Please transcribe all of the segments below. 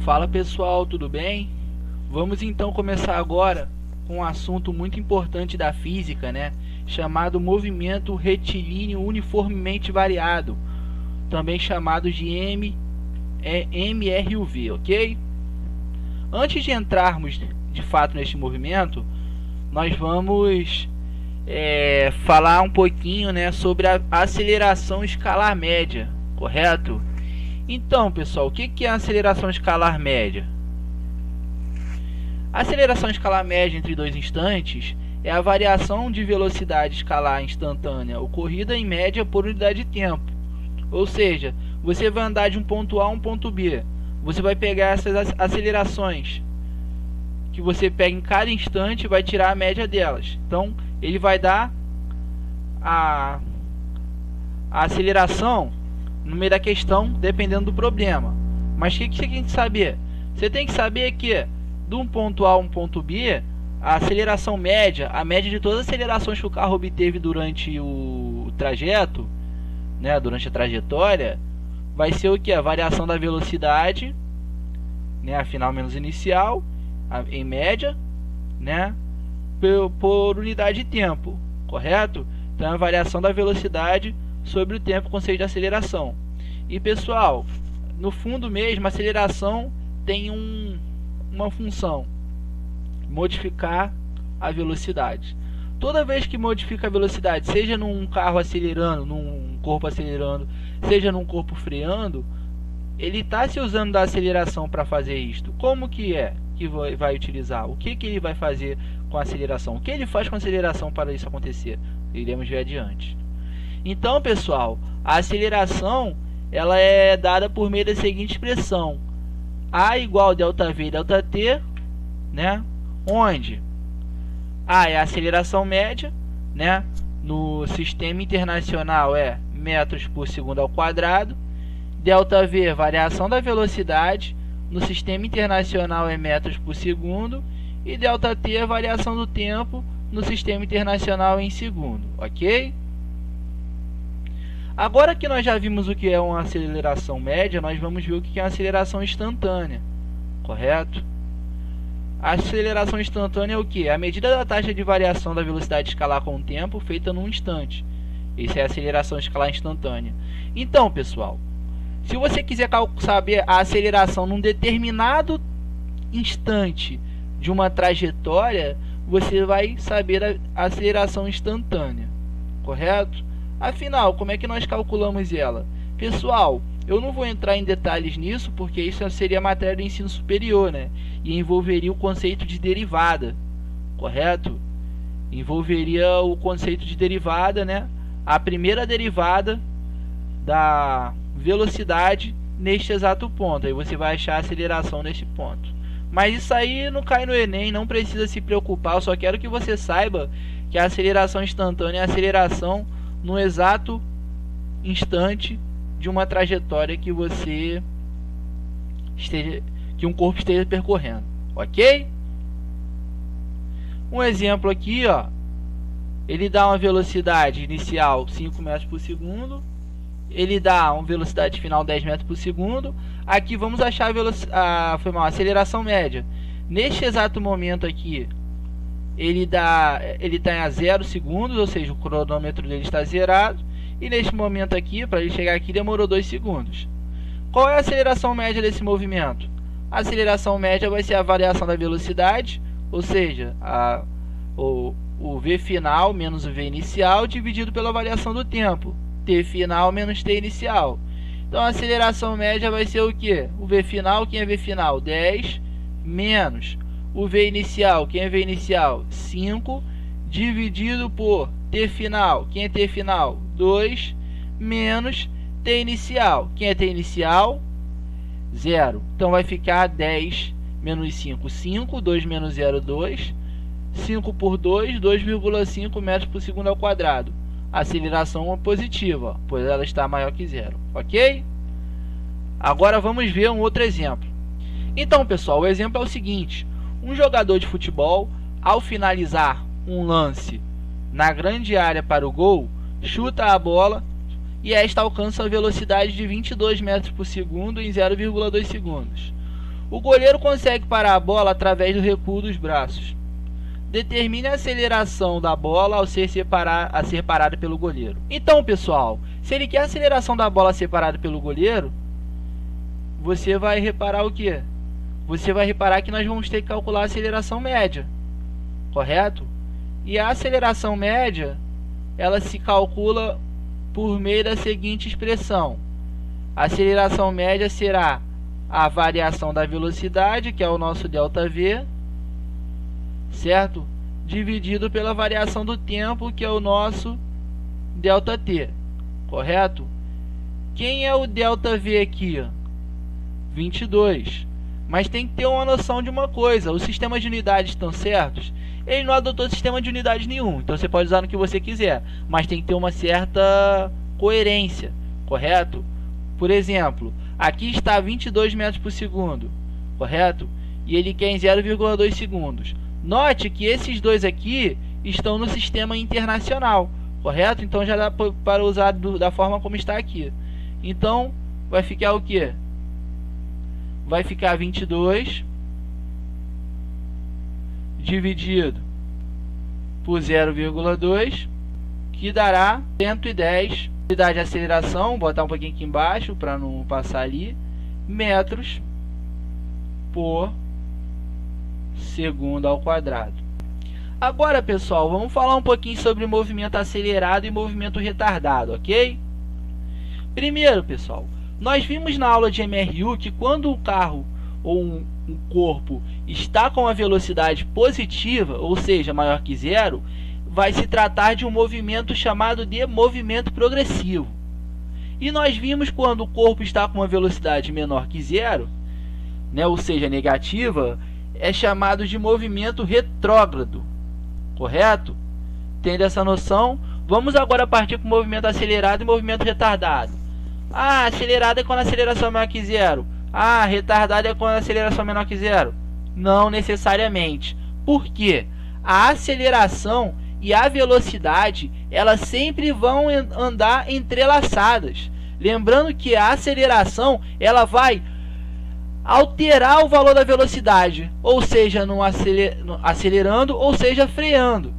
Fala pessoal, tudo bem? Vamos então começar agora com um assunto muito importante da física, né? Chamado movimento retilíneo uniformemente variado, também chamado de MRUV, ok? Antes de entrarmos de fato neste movimento, nós vamos falar um pouquinho, né, sobre a aceleração escalar média, correto? Então, pessoal, o que é a aceleração escalar média? A aceleração escalar média entre dois instantes é a variação de velocidade escalar instantânea ocorrida em média por unidade de tempo. Ou seja, você vai andar de um ponto A a um ponto B. Você vai pegar essas acelerações que você pega em cada instante e vai tirar a média delas. Então, ele vai dar a aceleração no meio da questão, dependendo do problema. Mas o que você tem que saber? Você tem que saber que de um ponto A a um ponto B, a aceleração média, a média de todas as acelerações que o carro obteve durante o trajeto, né, durante a trajetória, vai ser o que? A variação da velocidade, né, a final menos inicial, em média, né, por unidade de tempo, correto? Então, a variação da velocidade sobre o tempo conceito de aceleração. E pessoal, no fundo mesmo, a aceleração tem uma função: modificar a velocidade. Toda vez que modifica a velocidade, seja num carro acelerando, num corpo acelerando, seja num corpo freando, ele está se usando da aceleração para fazer isto. Como que vai utilizar? O que ele vai fazer com a aceleração? O que ele faz com a aceleração para isso acontecer? Iremos ver adiante. Então, pessoal, a aceleração ela é dada por meio da seguinte expressão: A igual ΔV ΔT, né? Onde A é a aceleração média, né? No sistema internacional é metros por segundo ao quadrado. ΔV, variação da velocidade, no sistema internacional é metros por segundo. E ΔT, a variação do tempo, no sistema internacional em segundo, ok? Agora que nós já vimos o que é uma aceleração média, nós vamos ver o que é uma aceleração instantânea, correto? A aceleração instantânea é o que? A medida da taxa de variação da velocidade escalar com o tempo feita num instante. Isso é a aceleração escalar instantânea. Então, pessoal, se você quiser saber a aceleração num determinado instante de uma trajetória, você vai saber a aceleração instantânea, correto? Afinal, como é que nós calculamos ela? Pessoal, eu não vou entrar em detalhes nisso, porque isso seria matéria do ensino superior, né? E envolveria o conceito de derivada, correto? Envolveria o conceito de derivada, né? A primeira derivada da velocidade neste exato ponto. Aí você vai achar a aceleração neste ponto. Mas isso aí não cai no Enem, não precisa se preocupar. Eu só quero que você saiba que a aceleração instantânea é a aceleração no exato instante de uma trajetória que um corpo esteja percorrendo, ok? Um exemplo aqui, ó, ele dá uma velocidade inicial 5 metros por segundo, ele dá uma velocidade final 10 metros por segundo. Aqui vamos achar a aceleração média. Neste exato momento aqui, ele está a 0 segundos, ou seja, o cronômetro dele está zerado. E neste momento aqui, para ele chegar aqui, demorou 2 segundos. Qual é a aceleração média desse movimento? A aceleração média vai ser a variação da velocidade, ou seja, o v final menos o v inicial dividido pela variação do tempo, t final menos t inicial. Então a aceleração média vai ser o que? O v final, quem é v final? 10 menos o v inicial, quem é v inicial? 5, dividido por t final, quem é t final? 2, menos t inicial, quem é t inicial? 0. Então vai ficar 10 menos 5, 5, 2 menos 0, 2, 5 por 2, 2,5 metros por segundo ao quadrado. A aceleração é positiva, pois ela está maior que 0, ok? Agora vamos ver um outro exemplo. Então, pessoal, o exemplo é o seguinte: um jogador de futebol, ao finalizar um lance na grande área para o gol, chuta a bola e esta alcança a velocidade de 22 metros por segundo em 0,2 segundos. O goleiro consegue parar a bola através do recuo dos braços. Determine a aceleração da bola ao ser parada pelo goleiro. Então, pessoal, se ele quer a aceleração da bola a ser parada pelo goleiro, você vai reparar o quê? Você vai reparar que nós vamos ter que calcular a aceleração média, correto? E a aceleração média, ela se calcula por meio da seguinte expressão. A aceleração média será a variação da velocidade, que é o nosso ΔV, certo? Dividido pela variação do tempo, que é o nosso ΔT, correto? Quem é o ΔV aqui? 22. Mas tem que ter uma noção de uma coisa: os sistemas de unidades estão certos? Ele não adotou sistema de unidades nenhum, então você pode usar no que você quiser, mas tem que ter uma certa coerência, correto? Por exemplo, aqui está 22 metros por segundo, correto? E ele quer em 0,2 segundos. Note que esses dois aqui estão no sistema internacional, correto? Então já dá para usar da forma como está aqui. Então vai ficar o que? Vai ficar 22 dividido por 0,2, que dará 110 unidade de aceleração. Vou botar um pouquinho aqui embaixo para não passar ali, metros por segundo ao quadrado. Agora, pessoal, vamos falar um pouquinho sobre movimento acelerado e movimento retardado, ok? Primeiro, pessoal, nós vimos na aula de MRU que quando o carro ou um corpo está com a velocidade positiva, ou seja, maior que zero, vai se tratar de um movimento chamado de movimento progressivo. E nós vimos quando o corpo está com uma velocidade menor que zero, né, ou seja, negativa, é chamado de movimento retrógrado, correto? Tendo essa noção, vamos agora partir para o movimento acelerado e movimento retardado. Ah, acelerado é quando a aceleração é maior que zero. Ah, retardado é quando a aceleração é menor que zero. Não necessariamente. Por quê? A aceleração e a velocidade, elas sempre vão andar entrelaçadas. Lembrando que a aceleração, ela vai alterar o valor da velocidade, ou seja, acelerando, ou seja, freando,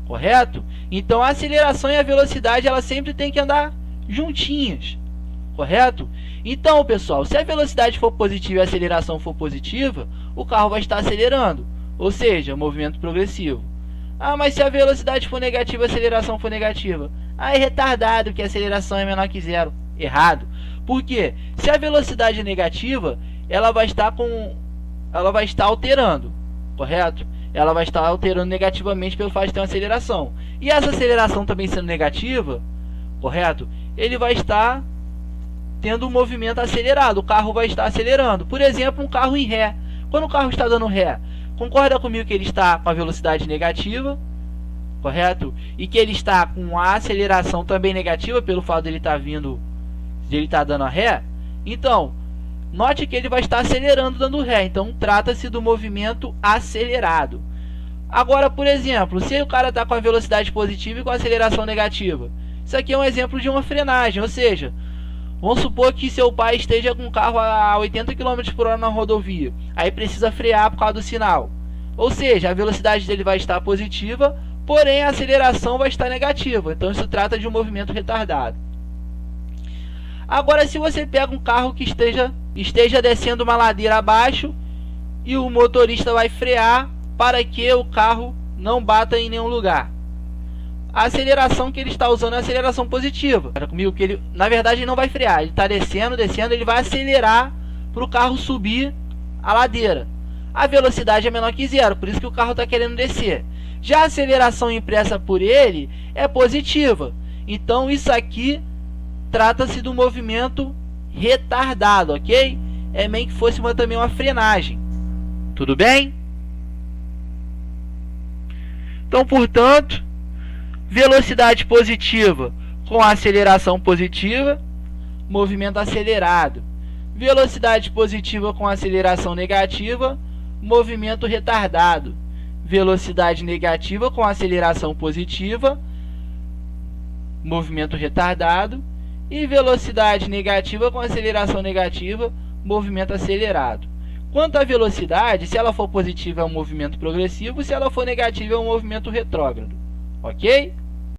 correto? Então a aceleração e a velocidade, ela sempre tem que andar juntinhas, correto? Então, pessoal, se a velocidade for positiva e a aceleração for positiva, o carro vai estar acelerando, ou seja, movimento progressivo. Ah, mas se a velocidade for negativa e a aceleração for negativa, é retardado, porque a aceleração é menor que zero. Errado. Por quê? Se a velocidade é negativa, ela vai estar alterando, correto? Ela vai estar alterando negativamente pelo fato de ter uma aceleração. E essa aceleração também sendo negativa, correto? Ele vai estar tendo um movimento acelerado, o carro vai estar acelerando. Por exemplo, um carro em ré. Quando o carro está dando ré, concorda comigo que ele está com a velocidade negativa, correto? E que ele está com a aceleração também negativa pelo fato de ele estar dando a ré? Então, note que ele vai estar acelerando dando ré. Então, trata-se do movimento acelerado. Agora, por exemplo, se o cara está com a velocidade positiva e com a aceleração negativa, isso aqui é um exemplo de uma frenagem, ou seja, vamos supor que seu pai esteja com o carro a 80 km por hora na rodovia, aí precisa frear por causa do sinal. Ou seja, a velocidade dele vai estar positiva, porém a aceleração vai estar negativa. Então isso trata de um movimento retardado. Agora, se você pega um carro que esteja descendo uma ladeira abaixo e o motorista vai frear para que o carro não bata em nenhum lugar, a aceleração que ele está usando é a aceleração positiva. Comigo que ele, na verdade, ele não vai frear. Ele está descendo, ele vai acelerar para o carro subir a ladeira. A velocidade é menor que zero, por isso que o carro está querendo descer. Já a aceleração impressa por ele é positiva. Então isso aqui trata-se do movimento retardado, ok? É meio que fosse também uma frenagem. Tudo bem? Então, portanto, velocidade positiva com aceleração positiva, movimento acelerado. Velocidade positiva com aceleração negativa, movimento retardado. Velocidade negativa com aceleração positiva, movimento retardado. E velocidade negativa com aceleração negativa, movimento acelerado. Quanto à velocidade, se ela for positiva é um movimento progressivo, se ela for negativa é um movimento retrógrado. Ok?